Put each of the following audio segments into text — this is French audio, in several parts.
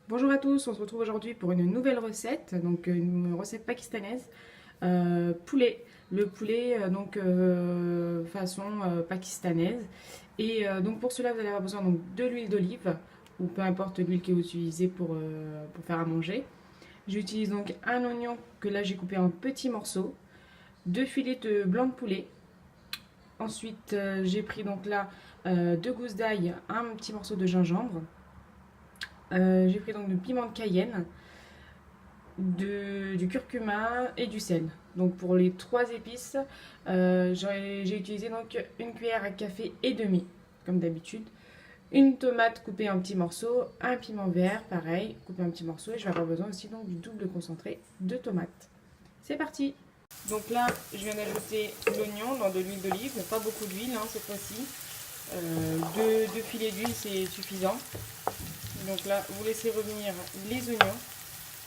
Bonjour à tous, on se retrouve aujourd'hui pour une nouvelle recette, donc une recette pakistanaise, poulet. Le poulet façon pakistanaise. Et donc pour cela vous allez avoir besoin donc, de l'huile d'olive, ou peu importe l'huile que vous utilisez pour faire à manger. J'utilise donc un oignon que là j'ai coupé en petits morceaux, deux filets de blanc de poulet. Ensuite j'ai pris donc là deux gousses d'ail, un petit morceau de gingembre. J'ai pris donc du piment de Cayenne, du curcuma et du sel. Donc pour les trois épices, j'ai utilisé donc une cuillère à café et demi, comme d'habitude. Une tomate coupée en petits morceaux, un piment vert, pareil, coupé en petits morceaux. Et je vais avoir besoin aussi donc du double concentré de tomates. C'est parti. Donc là, je viens d'ajouter l'oignon dans de l'huile d'olive, pas beaucoup d'huile cette fois-ci. Deux filets d'huile, c'est suffisant. Donc là, vous laissez revenir les oignons.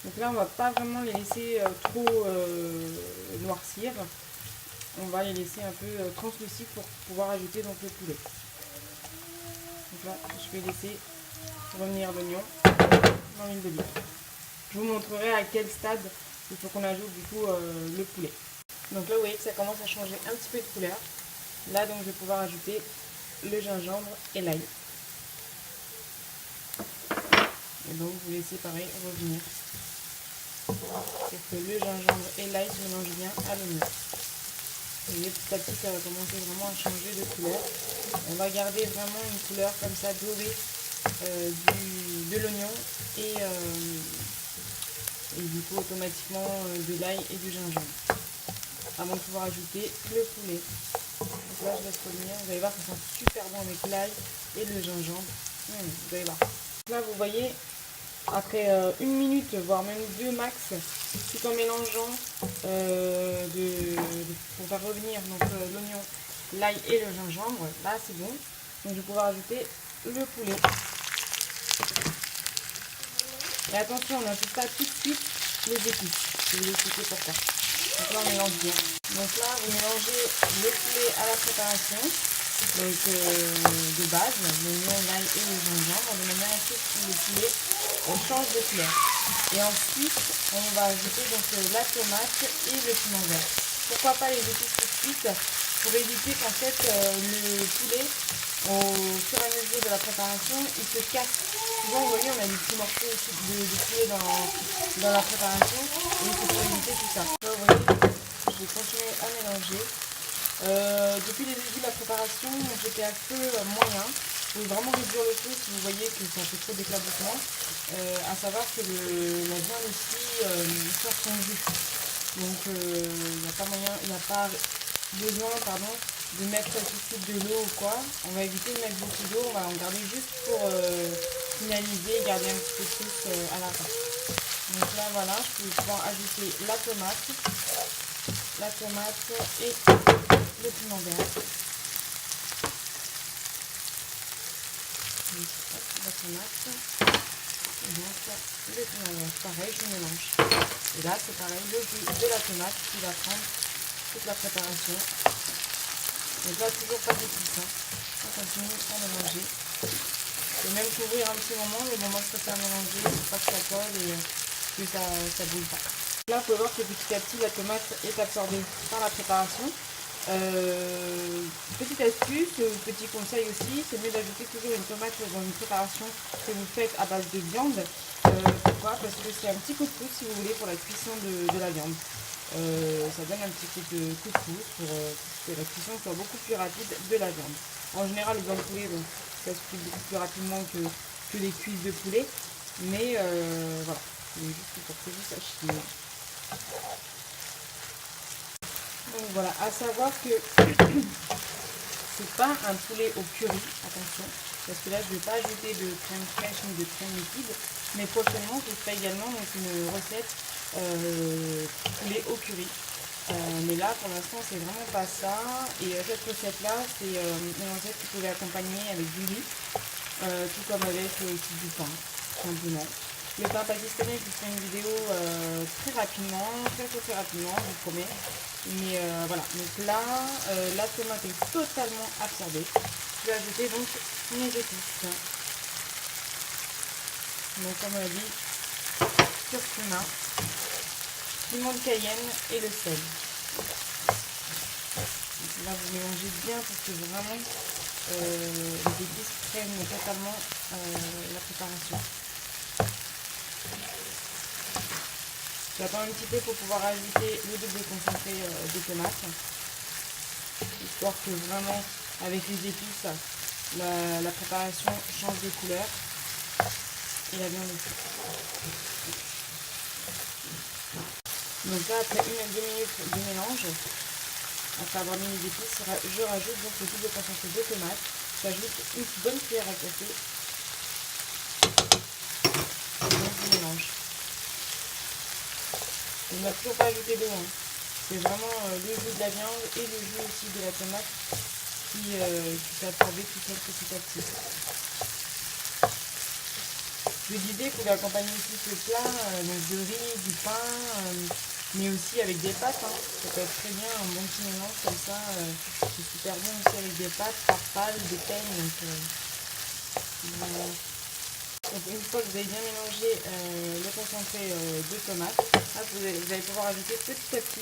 Donc là, on va pas vraiment les laisser trop noircir. On va les laisser un peu translucides pour pouvoir ajouter donc le poulet. Donc là, je vais laisser revenir l'oignon dans l'huile d'olive. Je vous montrerai à quel stade il faut qu'on ajoute du coup le poulet. Donc là, vous voyez que ça commence à changer un petit peu de couleur. Là, donc, je vais pouvoir ajouter le gingembre et l'ail. Et donc, vous laissez pareil revenir pour que le gingembre et l'ail se mélangent bien à l'oignon. Vous voyez, petit à petit, ça va commencer vraiment à changer de couleur. On va garder vraiment une couleur comme ça dorée de l'oignon et du coup automatiquement de l'ail et du gingembre. Avant de pouvoir ajouter le poulet. Donc là, je laisse revenir. Vous allez voir, ça sent super bon avec l'ail et le gingembre. Vous allez voir. Là, vous voyez, après une minute, voire même deux max, tout en mélangeant pour faire revenir l'oignon, l'ail et le gingembre, là c'est bon. Donc je vais pouvoir ajouter le poulet. Et attention, on n'ajoute pas tout de suite les épices. Je vais vous expliquer pourquoi. Donc là on mélange bien. Donc là vous mélangez le poulet à la préparation. Donc de base, l'oignon, l'ail et le gingembre, de manière à ce que le poulet change de couleur. Et ensuite, on va ajouter donc la tomate et le piment vert. Pourquoi pas les épices tout de suite? Pour éviter qu'en fait le poulet, au fur et à mesure de la préparation, il se casse. Souvent, vous voyez, on a des petits morceaux de poulet dans la préparation, et c'est pour éviter tout ça. Là, vous voyez, je vais continuer à mélanger. Depuis le début de la préparation, j'étais à feu moyen. Vous pouvez vraiment réduire le feu si vous voyez que ça fait trop d'éclaboussement. À savoir que la viande aussi sort son jus. Donc il n'y a pas moyen, il n'y a pas besoin de mettre tout de suite de l'eau ou quoi. On va éviter de mettre beaucoup d'eau, on va en garder juste pour finaliser et garder un petit peu plus à la fin. Donc là voilà, je vais pouvoir ajouter la tomate et le piment vert. Donc, la tomate. Et donc le piment vert. Pareil, je mélange. Et là, c'est pareil, le jus de la tomate qui va prendre toute la préparation. Donc là, toujours pas d'épices. On continue à mélanger. Et même couvrir un petit moment, le moment que ça fait à mélanger, pour pas que ça colle et que ça bouille pas. Là, vous pouvez voir que petit à petit, la tomate est absorbée par la préparation. Petite astuce, petit conseil aussi, c'est mieux d'ajouter toujours une tomate dans une préparation que vous faites à base de viande. Pourquoi? Parce que c'est un petit coup de pouce si vous voulez pour la cuisson de la viande. Ça donne un petit coup de pouce pour que la cuisson soit beaucoup plus rapide de la viande. En général, les viandes de poulet, donc, ça se cuit beaucoup plus rapidement que les cuisses de poulet. Mais voilà, c'est juste pour que vous sachiez. Donc voilà, à savoir que c'est pas un poulet au curry, attention, parce que là je ne vais pas ajouter de crème fraîche ni de crème liquide, mais prochainement je ferai également donc, une recette poulet au curry. Mais là pour l'instant c'est vraiment pas ça, et cette recette là c'est une recette que vous pouvez accompagner avec du riz, tout comme avec aussi du pain, tout simplement. Le pain pakistanais, je vous ferai une vidéo très rapidement, très rapidement, je vous promets. Mais voilà, donc là, la tomate est totalement absorbée. Je vais ajouter donc mes épices. Donc comme on a dit, curcuma, piment de Cayenne et le sel. Donc là vous mélangez bien pour que vraiment les épices prennent totalement la préparation. J'attends un petit peu pour pouvoir ajouter le double concentré de tomates, histoire que vraiment avec les épices la préparation change de couleur et la viande aussi. Donc là après 1 à 2 minutes de mélange, après avoir mis les épices, je rajoute donc le double concentré de tomates, j'ajoute une bonne cuillère à café et donc je mélange. On n'a toujours pas ajouté d'eau, hein. C'est vraiment le jus de la viande et le jus aussi de la tomate qui s'est absorbé tout seul petit à petit. Je disais qu'on va accompagner aussi ce plat donc de riz, du pain, mais aussi avec des pâtes. Hein. Ça peut être très bien un bon petit mélange comme ça. C'est super bon aussi avec des pâtes, farfales, des peignes. Voilà. Donc une fois que vous avez bien mélangé le concentré de tomate, là, vous allez pouvoir ajouter petit à petit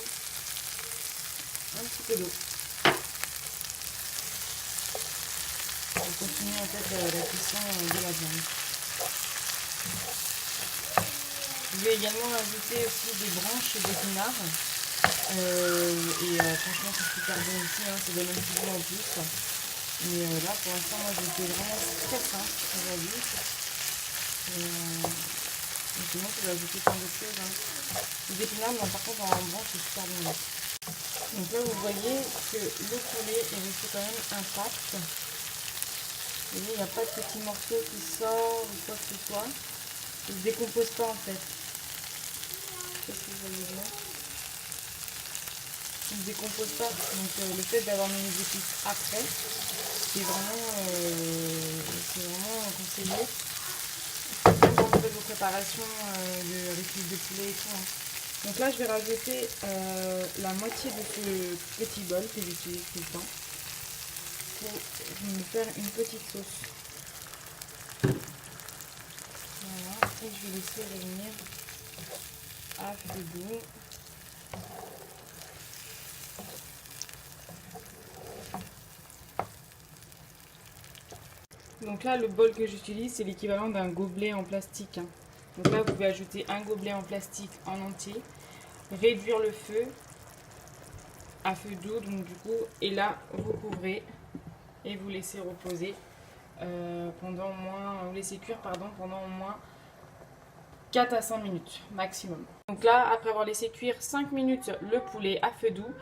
un petit peu d'eau. Pour continuer en fait la cuisson de la viande. Je vais également ajouter aussi des branches d'épinards. Franchement c'est super bon aussi, hein, ça donne un petit goût en plus. Mais là pour l'instant moi je fais vraiment très simple aujourd'hui. Sinon je vais ajouter plein d'autres choses. Hein. Les épinards, mais par contre en branche c'est super bon. Donc là vous voyez que le poulet est resté quand même intact. Vous voyez, il n'y a pas de petits morceaux qui sortent ou quoi que ce soit. Il ne se décompose pas en fait. Qu'est-ce que vous voyez là? Il ne se décompose pas. Donc le fait d'avoir mis les épices après, c'est vraiment conseillé. Quand vous faites vos préparations avec l'huile de poulet et tout. Hein. Donc là je vais rajouter la moitié de ce petit bol que j'utilise tout le temps pour me faire une petite sauce. Voilà, et je vais laisser revenir à feu doux. Donc là le bol que j'utilise c'est l'équivalent d'un gobelet en plastique. Hein. Donc là vous pouvez ajouter un gobelet en plastique en entier, réduire le feu à feu doux donc du coup, et là vous couvrez et vous laissez reposer vous laissez cuire pendant au moins 4 à 5 minutes maximum. Donc là, après avoir laissé cuire 5 minutes le poulet à feu doux,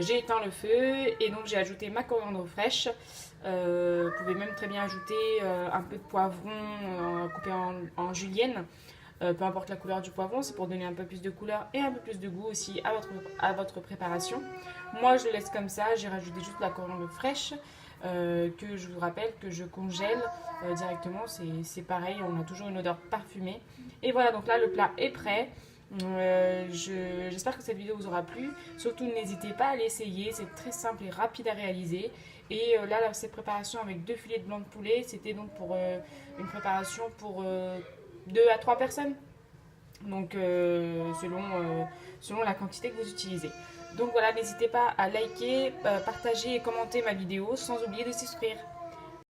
j'ai éteint le feu et donc j'ai ajouté ma coriandre fraîche. Vous pouvez même très bien ajouter un peu de poivron coupé en julienne. Peu importe la couleur du poivron, c'est pour donner un peu plus de couleur et un peu plus de goût aussi à votre préparation. Moi je le laisse comme ça, j'ai rajouté juste la coriandre fraîche. Que je vous rappelle que je congèle directement, c'est pareil, on a toujours une odeur parfumée. Et voilà, donc là le plat est prêt. J'espère que cette vidéo vous aura plu. Surtout n'hésitez pas à l'essayer, c'est très simple et rapide à réaliser. Et là cette préparation avec 2 filets de blanc de poulet, c'était donc pour une préparation pour 2 à 3 personnes. Donc selon la quantité que vous utilisez. Donc voilà, n'hésitez pas à liker, partager et commenter ma vidéo sans oublier de souscrire.